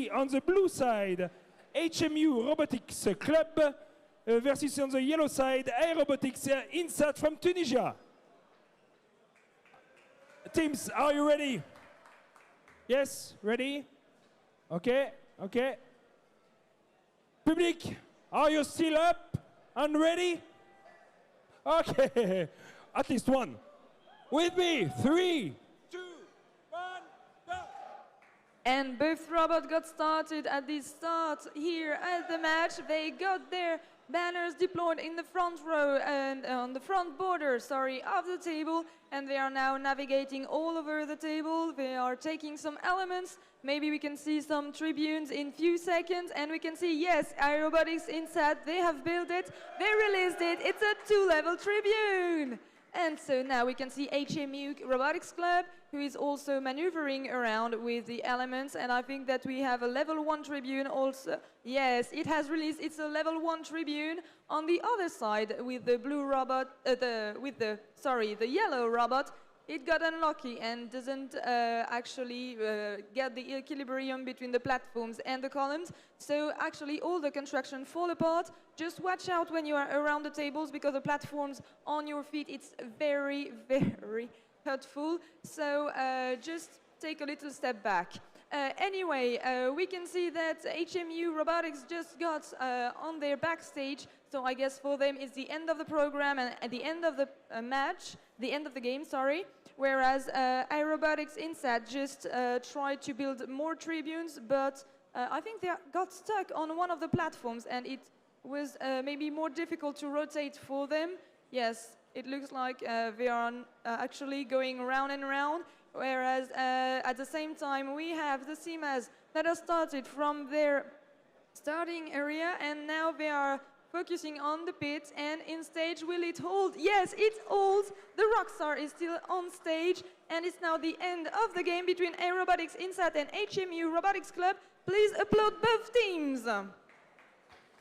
On the blue side, HMU Robotics Club versus on the yellow side, Aerobotics INSAT from Tunisia. Teams, are you ready? Yes, ready? Okay, okay. Public, are you still up and ready? Okay, at least one. With me, 3, 2, 1, go! And both robots got started at the start here at the match. They got their banners deployed in the front row and on the front border, of the table. And they are now navigating all over the table. They are taking some elements. Maybe we can see some tribunes in few seconds. And we can see, yes, Aerobotics INSAT, they have built it. They released it. It's a 2-level tribune. And so now we can see HMU Robotics Club, who is also maneuvering around with the elements. And I think that we have a level 1 tribune also. Yes, it has released. It's a level 1 tribune. On the other side, with the blue robot, the yellow robot, it got unlucky and doesn't actually get the equilibrium between the platforms and the columns. So actually all the construction fall apart. Just watch out when you are around the tables because the platforms on your feet, it's very, very hurtful. So just take a little step back. Anyway, we can see that HMU Robotics just got on their backstage. So I guess for them it's the end of the program and at the end of the match, the end of the game, sorry. Whereas Aerobotics INSAT just tried to build more tribunes, but I think they got stuck on one of the platforms and it was maybe more difficult to rotate for them. Yes, it looks like they are actually going round and round. Whereas at the same time we have the CMAs that are started from their starting area and now they are focusing on the pit. And in stage, will it hold? Yes, it holds. The Rockstar is still on stage and it's now the end of the game between Aerobotics INSAT and HMU Robotics Club. Please applaud both teams.